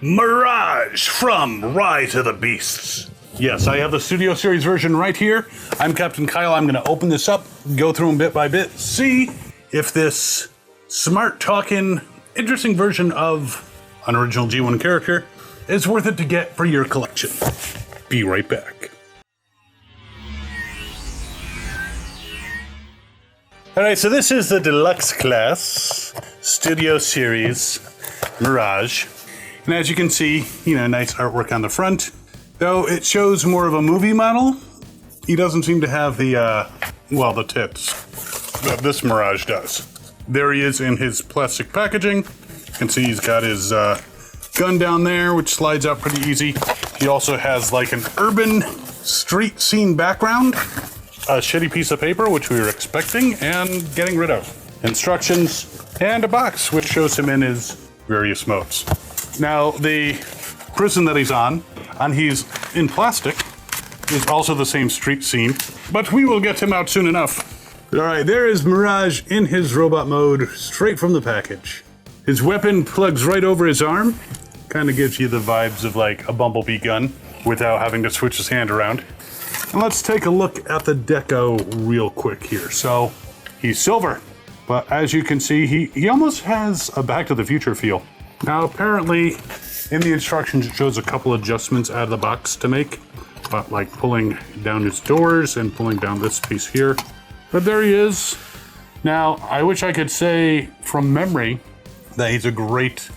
Mirage from Rise of the Beasts. Yes, I have the Studio Series version right here. I'm Captain Kyle. I'm going to open this up, go through them bit by bit, see if this smart talking, interesting version of an original G1 character is worth it to get for your collection. Be right back. Alright, so this is the Deluxe class, Studio Series, Mirage. And as you can see, nice artwork on the front. Though it shows more of a movie model, he doesn't seem to have the tips that this Mirage does. There he is in his plastic packaging. You can see he's got his gun down there, which slides out pretty easy. He also has like an urban street scene background, a shitty piece of paper, which we were expecting and getting rid of. Instructions, and a box, which shows him in his various modes. Now, the prison that he's on he's in plastic, is also the same street scene, but we will get him out soon enough. All right, there is Mirage in his robot mode, straight from the package. His weapon plugs right over his arm, kind of gives you the vibes of like a Bumblebee gun without having to switch his hand around. And let's take a look at the deco real quick here. So, he's silver, but as you can see, he almost has a Back to the Future feel. Now, apparently, in the instructions, it shows a couple adjustments out of the box to make, but like pulling down his doors and pulling down this piece here. But there he is. Now, I wish I could say from memory that he's a great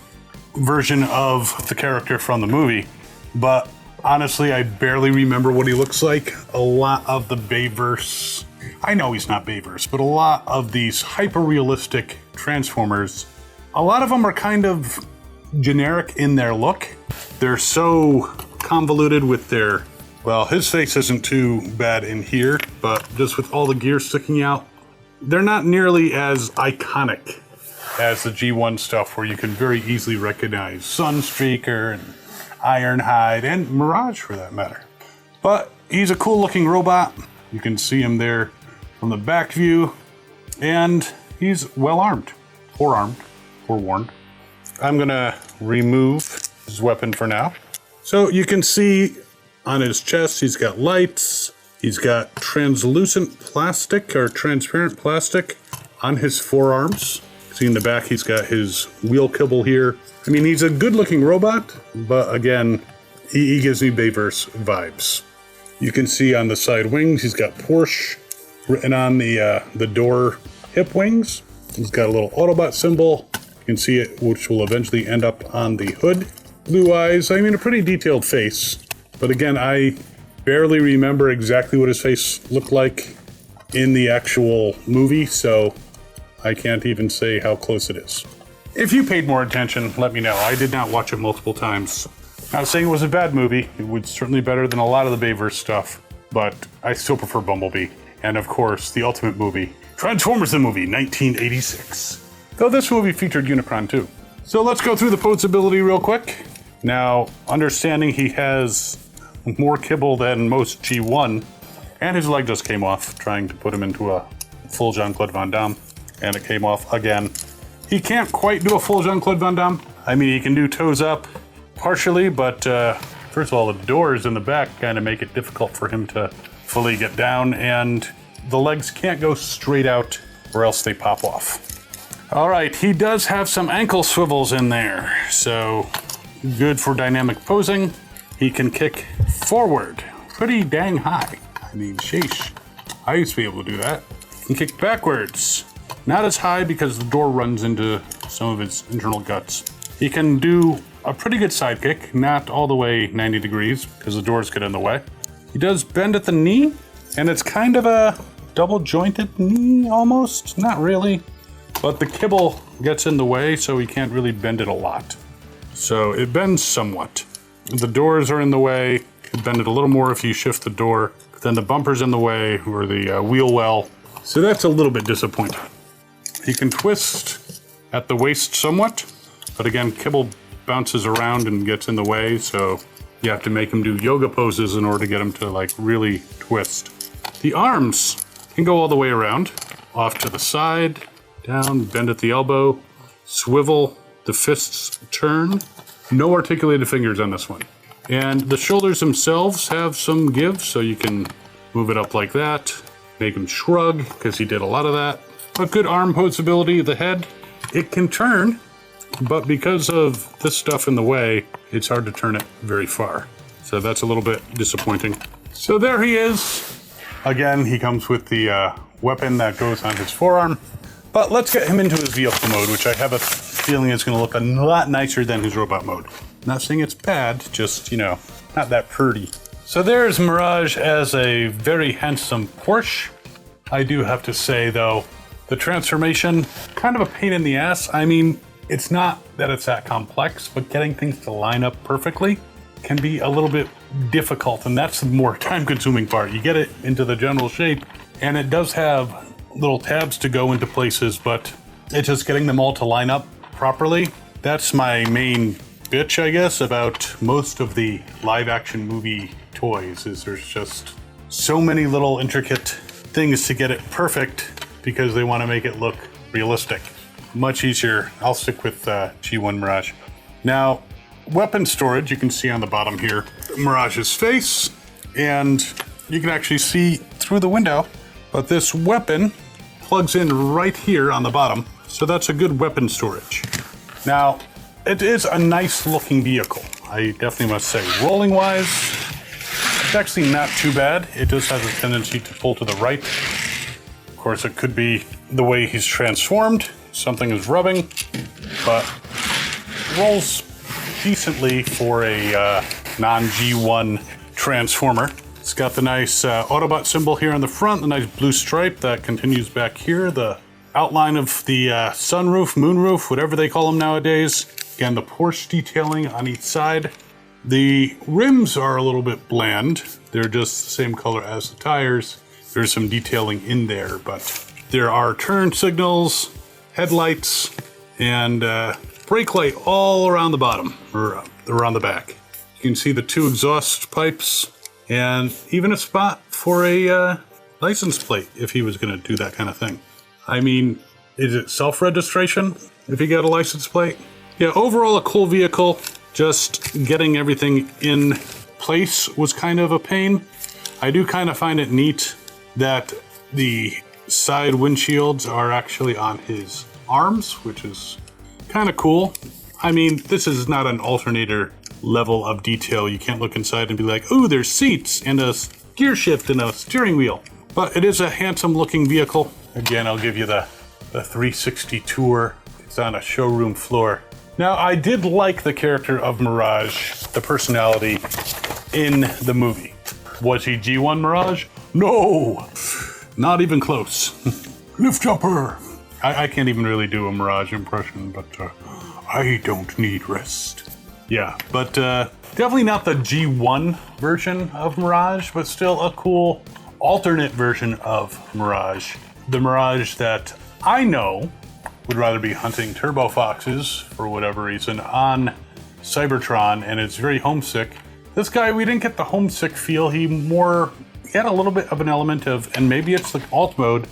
version of the character from the movie, but honestly, I barely remember what he looks like. A lot of the Bayverse, I know he's not Bayverse, but a lot of these hyper-realistic Transformers, a lot of them are kind of generic in their look. They're so convoluted with their, his face isn't too bad in here, but just with all the gear sticking out, they're not nearly as iconic as the G1 stuff where you can very easily recognize Sunstreaker and Ironhide and Mirage for that matter. But he's a cool looking robot. You can see him there from the back view, and he's well armed, forewarned. I'm gonna remove his weapon for now. So you can see on his chest, he's got lights. He's got translucent plastic or transparent plastic on his forearms. See in the back, he's got his wheel kibble here. I mean, he's a good looking robot, but again, he gives me Bayverse vibes. You can see on the side wings, he's got Porsche written on the door hip wings. He's got a little Autobot symbol. You can see it, which will eventually end up on the hood. Blue eyes, I mean, a pretty detailed face. But again, I barely remember exactly what his face looked like in the actual movie, so I can't even say how close it is. If you paid more attention, let me know. I did not watch it multiple times. Not saying it was a bad movie. It was certainly better than a lot of the Bayverse stuff, but I still prefer Bumblebee. And of course, the ultimate movie, Transformers the movie, 1986. Though this movie featured Unicron too. So let's go through the posability real quick. Now, understanding he has more kibble than most G1, and his leg just came off, trying to put him into a full Jean-Claude Van Damme, and it came off again. He can't quite do a full Jean-Claude Van Damme. I mean, he can do toes up partially, but first of all, the doors in the back kind of make it difficult for him to fully get down, and the legs can't go straight out or else they pop off. All right, he does have some ankle swivels in there, so good for dynamic posing. He can kick forward pretty dang high. I mean, sheesh. I used to be able to do that. He can kick backwards. Not as high because the door runs into some of his internal guts. He can do a pretty good side kick, not all the way 90 degrees because the doors get in the way. He does bend at the knee, and it's kind of a double jointed knee almost. Not really, but the kibble gets in the way, so he can't really bend it a lot. So it bends somewhat. The doors are in the way. You bend it a little more if you shift the door. Then the bumper's in the way, or the wheel well. So that's a little bit disappointing. He can twist at the waist somewhat, but again, kibble bounces around and gets in the way, so you have to make him do yoga poses in order to get him to like really twist. The arms can go all the way around, off to the side, down, bend at the elbow, swivel, the fists turn, No articulated fingers on this one. And the shoulders themselves have some give, so you can move it up like that, make him shrug, because he did a lot of that. A good arm posability of the head. It can turn, but because of this stuff in the way, it's hard to turn it very far. So that's a little bit disappointing. So there he is. Again, he comes with the weapon that goes on his forearm. But let's get him into his vehicle mode, which I have a feeling is going to look a lot nicer than his robot mode. Not saying it's bad, just, you know, not that pretty. So there's Mirage as a very handsome Porsche. I do have to say, though, the transformation, kind of a pain in the ass. I mean, it's not that it's that complex, but getting things to line up perfectly can be a little bit difficult, and that's the more time-consuming part. You get it into the general shape, and it does have little tabs to go into places, but it's just getting them all to line up properly. That's my main bitch, I guess, about most of the live-action movie toys, is there's just so many little intricate things to get it perfect because they want to make it look realistic. Much easier. I'll stick with G1 Mirage. Now, weapon storage, you can see on the bottom here, Mirage's face, and you can actually see through the window, but this weapon plugs in right here on the bottom, so that's a good weapon storage. Now, it is a nice looking vehicle, I definitely must say. Rolling wise, it's actually not too bad. It does have a tendency to pull to the right. Of course, it could be the way he's transformed. Something is rubbing, but rolls decently for a non-G1 transformer. It's got the nice Autobot symbol here on the front, the nice blue stripe that continues back here, the outline of the sunroof, moonroof, whatever they call them nowadays. Again, the Porsche detailing on each side. The rims are a little bit bland. They're just the same color as the tires. There's some detailing in there, but there are turn signals, headlights, and brake light all around the bottom, or around the back. You can see the two exhaust pipes, and even a spot for a license plate if he was going to do that kind of thing. I mean, is it self-registration if you get a license plate? Yeah, overall a cool vehicle. Just getting everything in place was kind of a pain. I do kind of find it neat that the side windshields are actually on his arms, which is kind of cool. I mean, this is not an alternator level of detail. You can't look inside and be like, ooh, there's seats and a gear shift and a steering wheel. But it is a handsome looking vehicle. Again, I'll give you the 360 tour. It's on a showroom floor. Now, I did like the character of Mirage, the personality in the movie. Was he G1 Mirage? No, not even close. Lift jumper. I can't even really do a Mirage impression, but I don't need rest. Yeah, but definitely not the G1 version of Mirage, but still a cool alternate version of Mirage. The Mirage that I know would rather be hunting turbo foxes for whatever reason on Cybertron, and it's very homesick. This guy, we didn't get the homesick feel. He had a little bit of an element of, and maybe it's the alt mode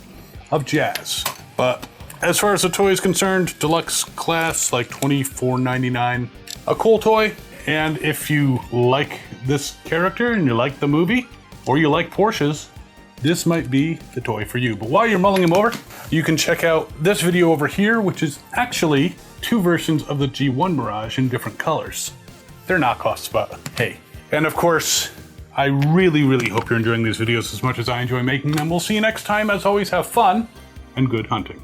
of jazz. But as far as the toy is concerned, deluxe class, like $24.99. A cool toy, and if you like this character and you like the movie, or you like Porsches, this might be the toy for you. But while you're mulling him over, you can check out this video over here, which is actually two versions of the G1 Mirage in different colors. They're knockoffs, but hey. And of course, I really, really hope you're enjoying these videos as much as I enjoy making them. We'll see you next time. As always, have fun and good hunting.